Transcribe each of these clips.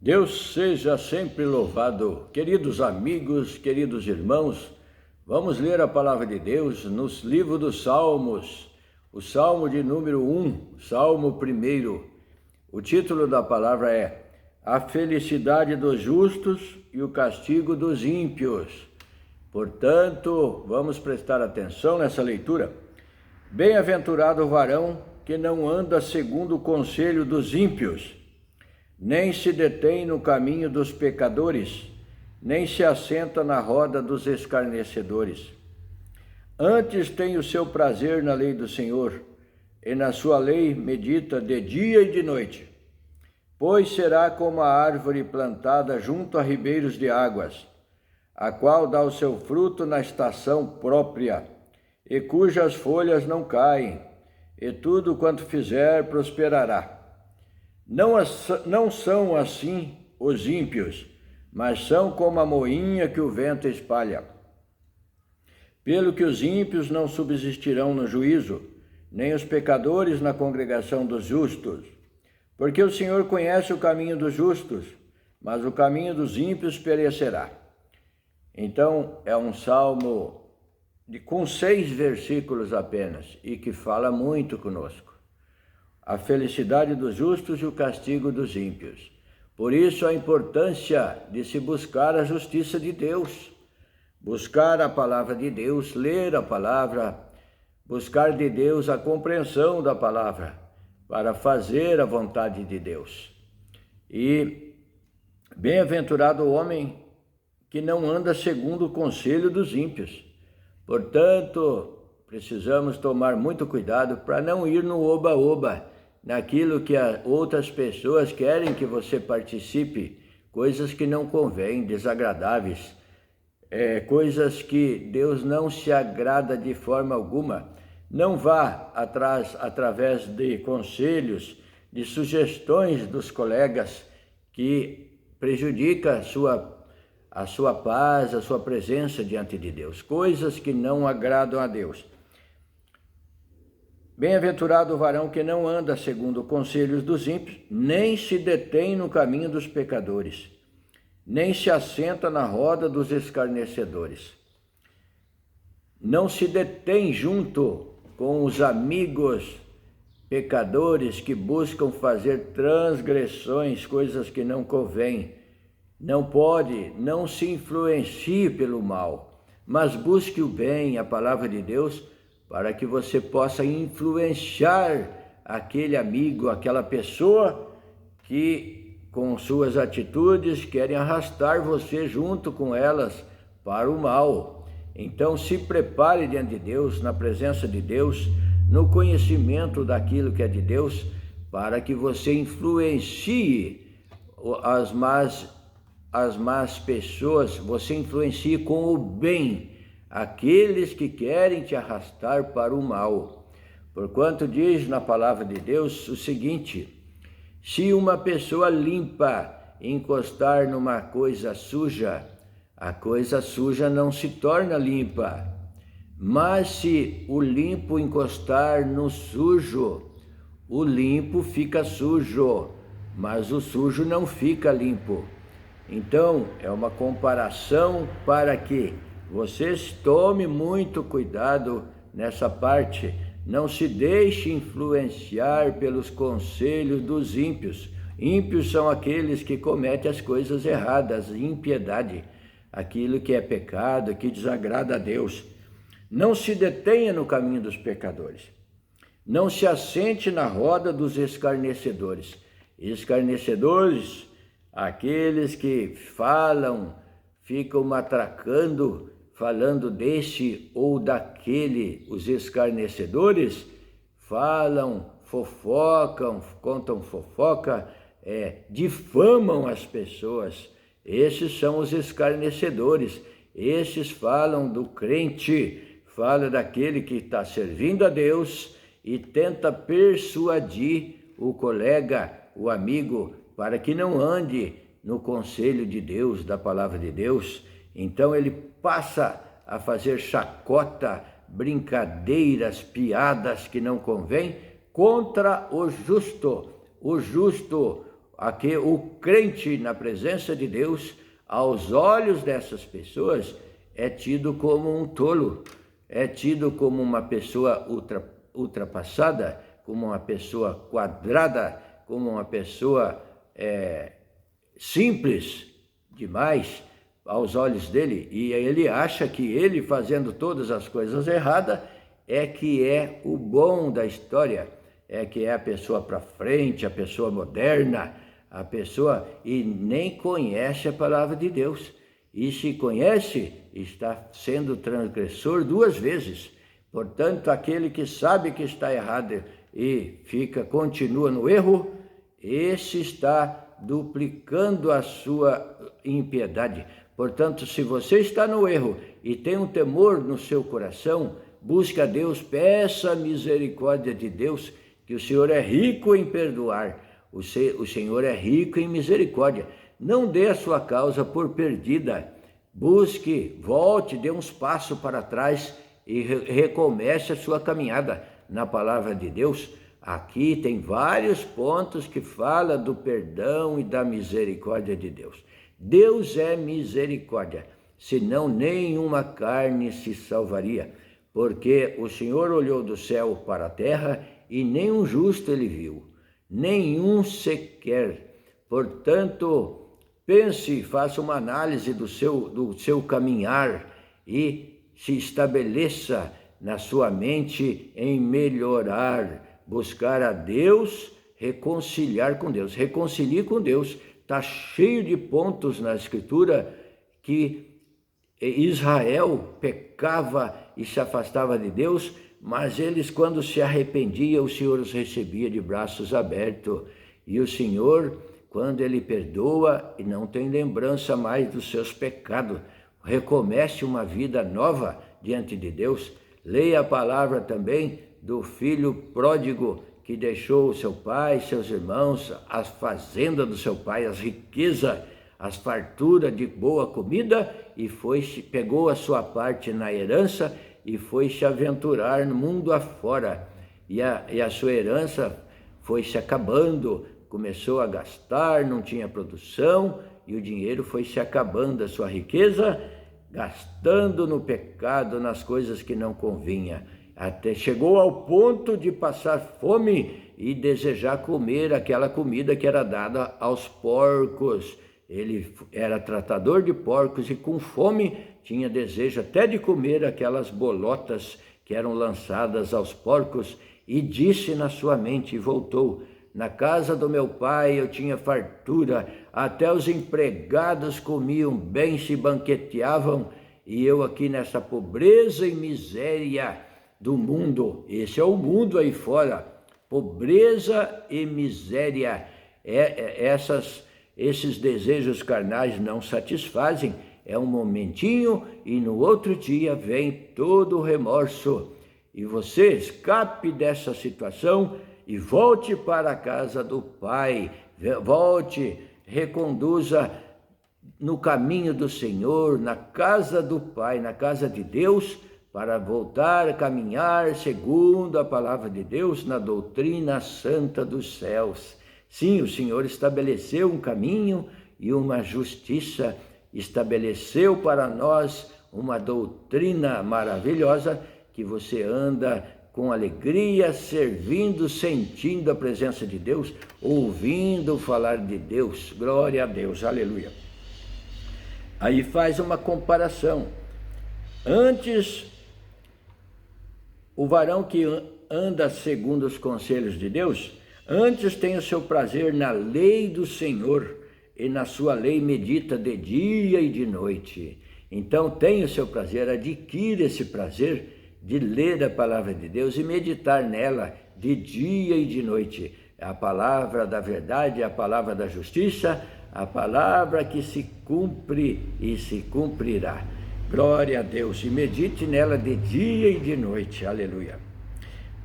Deus seja sempre louvado. Queridos amigos, queridos irmãos, vamos ler a palavra de Deus nos livros dos Salmos, o Salmo de número 1, Salmo 1. O título da palavra é A Felicidade dos Justos e o Castigo dos Ímpios. Portanto, vamos prestar atenção nessa leitura. Bem-aventurado o varão que não anda segundo o conselho dos ímpios, nem se detém no caminho dos pecadores, nem se assenta na roda dos escarnecedores. Antes tem o seu prazer na lei do Senhor, e na sua lei medita de dia e de noite. Pois será como a árvore plantada junto a ribeiros de águas, a qual dá o seu fruto na estação própria, e cujas folhas não caem, e tudo quanto fizer prosperará. Não são assim os ímpios, mas são como a moinha que o vento espalha. Pelo que os ímpios não subsistirão no juízo, nem os pecadores na congregação dos justos. Porque o Senhor conhece o caminho dos justos, mas o caminho dos ímpios perecerá. Então, é um salmo com 6 versículos apenas, e que fala muito conosco. A felicidade dos justos e o castigo dos ímpios. Por isso a importância de se buscar a justiça de Deus, buscar a palavra de Deus, ler a palavra, buscar de Deus a compreensão da palavra, para fazer a vontade de Deus. E bem-aventurado o homem que não anda segundo o conselho dos ímpios. Portanto, precisamos tomar muito cuidado para não ir no oba-oba, naquilo que outras pessoas querem que você participe, coisas que não convêm, desagradáveis, coisas que Deus não se agrada de forma alguma. Não vá através de conselhos, de sugestões dos colegas que prejudica a sua paz, a sua presença diante de Deus, coisas que não agradam a Deus. Bem-aventurado o varão que não anda segundo os conselhos dos ímpios, nem se detém no caminho dos pecadores, nem se assenta na roda dos escarnecedores. Não se detém junto com os amigos pecadores que buscam fazer transgressões, coisas que não convêm. Não se influencie pelo mal, mas busque o bem, a palavra de Deus, para que você possa influenciar aquele amigo, aquela pessoa que com suas atitudes querem arrastar você junto com elas para o mal. Então se prepare diante de Deus, na presença de Deus, no conhecimento daquilo que é de Deus, para que você influencie as más pessoas, você influencie com o bem aqueles que querem te arrastar para o mal. Porquanto diz na palavra de Deus o seguinte: se uma pessoa limpa encostar numa coisa suja, a coisa suja não se torna limpa. Mas se o limpo encostar no sujo, o limpo fica sujo, mas o sujo não fica limpo. Então, é uma comparação para que vocês tomem muito cuidado nessa parte. Não se deixe influenciar pelos conselhos dos ímpios. Ímpios são aqueles que cometem as coisas erradas, impiedade, aquilo que é pecado, que desagrada a Deus. Não se detenha no caminho dos pecadores. Não se assente na roda dos escarnecedores. Escarnecedores, aqueles que ficam matracando, falando deste ou daquele. Os escarnecedores falam, fofocam, contam fofoca, difamam as pessoas. Esses são os escarnecedores. Esses falam do crente, fala daquele que está servindo a Deus e tenta persuadir o colega, o amigo, para que não ande no conselho de Deus, da palavra de Deus. Então ele passa a fazer chacota, brincadeiras, piadas que não convêm contra o justo. O justo, Aqui, o crente na presença de Deus, aos olhos dessas pessoas, é tido como um tolo, é tido como uma pessoa ultrapassada, como uma pessoa quadrada, como uma pessoa simples demais aos olhos dele. E ele acha que ele, fazendo todas as coisas erradas, é que é o bom da história, é que é a pessoa para frente, a pessoa moderna, a pessoa, e nem conhece a palavra de Deus. E se conhece, está sendo transgressor 2 vezes. Portanto, aquele que sabe que está errado e continua no erro, esse está duplicando a sua impiedade. Portanto, se você está no erro e tem um temor no seu coração, busque a Deus, peça a misericórdia de Deus, que o Senhor é rico em perdoar. O Senhor é rico em misericórdia. Não dê a sua causa por perdida. Busque, volte, dê uns passos para trás e recomece a sua caminhada na palavra de Deus. Aqui tem vários pontos que falam do perdão e da misericórdia de Deus. Deus é misericórdia, senão nenhuma carne se salvaria, porque o Senhor olhou do céu para a terra e nenhum justo ele viu, nenhum sequer. Portanto, pense, faça uma análise do seu caminhar e se estabeleça na sua mente em melhorar, buscar a Deus, reconciliar com Deus. Reconcilie com Deus. Está cheio de pontos na Escritura que Israel pecava e se afastava de Deus, mas eles, quando se arrependiam, o Senhor os recebia de braços abertos. E o Senhor, quando Ele perdoa e não tem lembrança mais dos seus pecados, recomece uma vida nova diante de Deus. Leia a palavra também do filho pródigo que deixou o seu pai, seus irmãos, as fazendas do seu pai, as riquezas, as farturas de boa comida, e pegou a sua parte na herança e foi se aventurar no mundo afora. E a sua herança foi se acabando, começou a gastar, não tinha produção, e o dinheiro foi se acabando, a sua riqueza, gastando no pecado, nas coisas que não convinha. Até chegou ao ponto de passar fome e desejar comer aquela comida que era dada aos porcos. Ele era tratador de porcos e com fome tinha desejo até de comer aquelas bolotas que eram lançadas aos porcos, e disse na sua mente, e voltou: na casa do meu pai eu tinha fartura, até os empregados comiam bem, se banqueteavam, e eu aqui nessa pobreza e miséria do mundo. Esse é o mundo aí fora, pobreza e miséria. Esses desejos carnais não satisfazem, é um momentinho e no outro dia vem todo o remorso. E você escape dessa situação e volte para a casa do Pai, volte, reconduza no caminho do Senhor, na casa do Pai, na casa de Deus, para voltar a caminhar segundo a palavra de Deus na doutrina santa dos céus. Sim, o Senhor estabeleceu um caminho e uma justiça, estabeleceu para nós uma doutrina maravilhosa que você anda com alegria, servindo, sentindo a presença de Deus, ouvindo falar de Deus. Glória a Deus, aleluia. Aí faz uma comparação. Antes, o varão que anda segundo os conselhos de Deus, antes tem o seu prazer na lei do Senhor, e na sua lei medita de dia e de noite. Então tem o seu prazer, adquire esse prazer de ler a palavra de Deus e meditar nela de dia e de noite. A palavra da verdade, a palavra da justiça, a palavra que se cumpre e se cumprirá. Glória a Deus, e medite nela de dia e de noite, aleluia.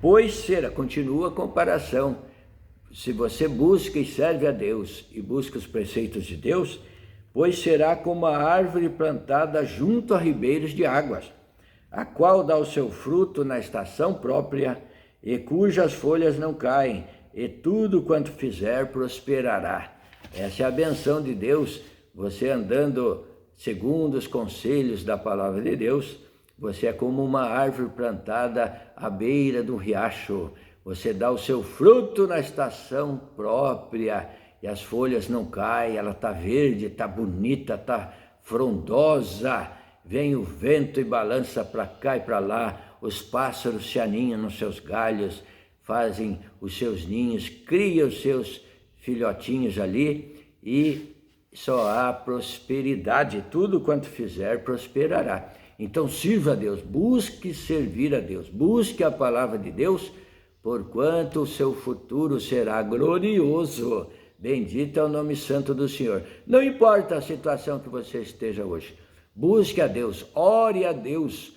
Pois será, continua a comparação, se você busca e serve a Deus e busca os preceitos de Deus, pois será como a árvore plantada junto a ribeiros de águas, a qual dá o seu fruto na estação própria, e cujas folhas não caem, e tudo quanto fizer prosperará. Essa é a benção de Deus. Você andando segundo os conselhos da palavra de Deus, você é como uma árvore plantada à beira do riacho. Você dá o seu fruto na estação própria e as folhas não caem, ela está verde, está bonita, está frondosa. Vem o vento e balança para cá e para lá, os pássaros se aninham nos seus galhos, fazem os seus ninhos, criam os seus filhotinhos ali e só há prosperidade, tudo quanto fizer prosperará. Então sirva a Deus, busque servir a Deus, busque a palavra de Deus, porquanto o seu futuro será glorioso. Bendito é o nome santo do Senhor. Não importa a situação que você esteja hoje, busque a Deus, ore a Deus,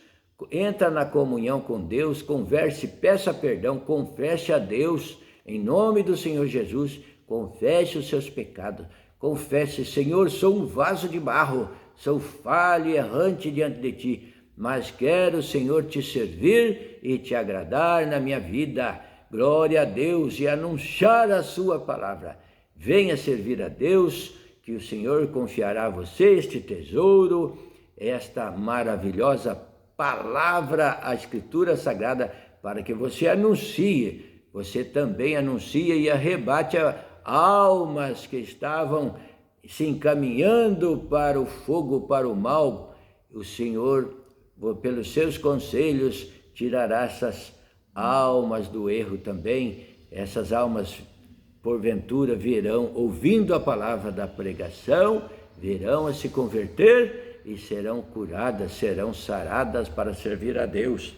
entra na comunhão com Deus, converse, peça perdão, confesse a Deus, em nome do Senhor Jesus, confesse os seus pecados, confesse: Senhor, sou um vaso de barro, sou falho e errante diante de Ti, mas quero, Senhor, Te servir e Te agradar na minha vida. Glória a Deus, e anunciar a Sua palavra. Venha servir a Deus, que o Senhor confiará a você este tesouro, esta maravilhosa palavra, a Escritura Sagrada, para que você anuncie, você também anuncia e arrebate almas que estavam se encaminhando para o fogo, para o mal. O Senhor, pelos seus conselhos, tirará essas almas do erro também. Essas almas, porventura, virão, ouvindo a palavra da pregação, virão a se converter e serão curadas, serão saradas para servir a Deus.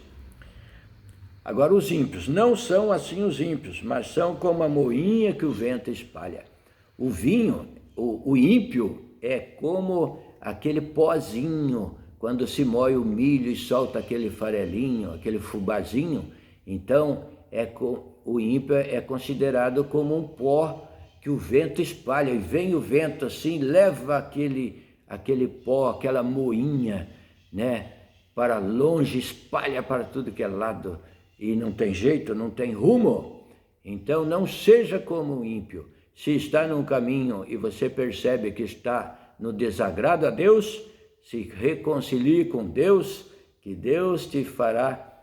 Agora, os ímpios não são assim os ímpios, mas são como a moinha que o vento espalha. O vinho, o ímpio é como aquele pozinho, quando se moe o milho e solta aquele farelinho, aquele fubazinho. Então, o ímpio é considerado como um pó que o vento espalha, e vem o vento assim, leva aquele pó, aquela moinha, né, para longe, espalha para tudo que é lado, e não tem jeito, não tem rumo. Então não seja como o ímpio. Se está num caminho e você percebe que está no desagrado a Deus, se reconcilie com Deus, que Deus te fará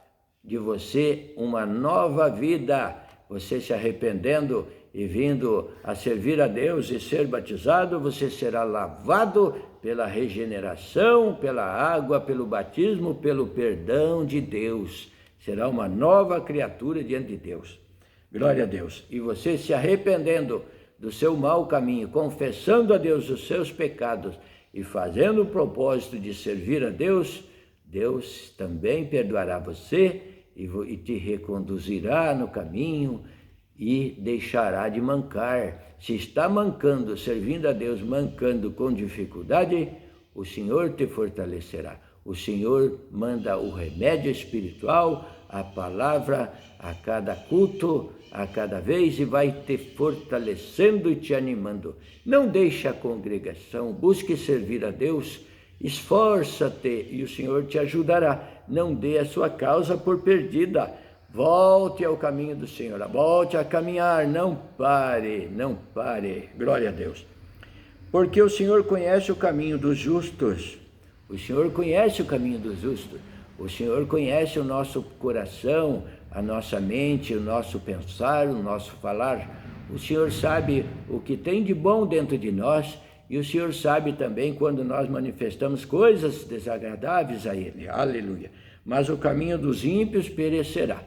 de você uma nova vida. Você se arrependendo e vindo a servir a Deus e ser batizado, você será lavado pela regeneração, pela água, pelo batismo, pelo perdão de Deus. Será uma nova criatura diante de Deus. Glória a Deus. E você se arrependendo do seu mau caminho, confessando a Deus os seus pecados e fazendo o propósito de servir a Deus, Deus também perdoará você e te reconduzirá no caminho e deixará de mancar. Se está mancando, servindo a Deus, mancando com dificuldade, o Senhor te fortalecerá. O Senhor manda o remédio espiritual, a palavra a cada culto, a cada vez, e vai te fortalecendo e te animando. Não deixe a congregação, busque servir a Deus, esforça-te e o Senhor te ajudará. Não dê a sua causa por perdida. Volte ao caminho do Senhor, volte a caminhar, não pare, não pare. Glória a Deus. Porque o Senhor conhece o caminho dos justos. O Senhor conhece o caminho dos justos. O Senhor conhece o nosso coração, a nossa mente, o nosso pensar, o nosso falar. O Senhor sabe o que tem de bom dentro de nós, e o Senhor sabe também quando nós manifestamos coisas desagradáveis a Ele. Aleluia. Mas o caminho dos ímpios perecerá.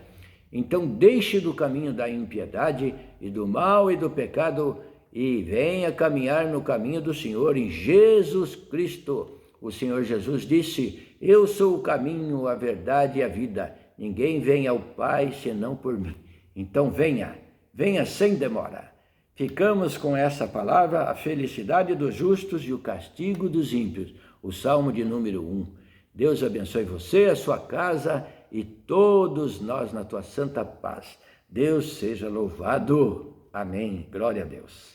Então deixe do caminho da impiedade e do mal e do pecado e venha caminhar no caminho do Senhor em Jesus Cristo. O Senhor Jesus disse: eu sou o caminho, a verdade e a vida. Ninguém vem ao Pai senão por mim. Então venha, venha sem demora. Ficamos com essa palavra: a felicidade dos justos e o castigo dos ímpios. O Salmo de número 1. Deus abençoe você, a sua casa e todos nós na tua santa paz. Deus seja louvado. Amém. Glória a Deus.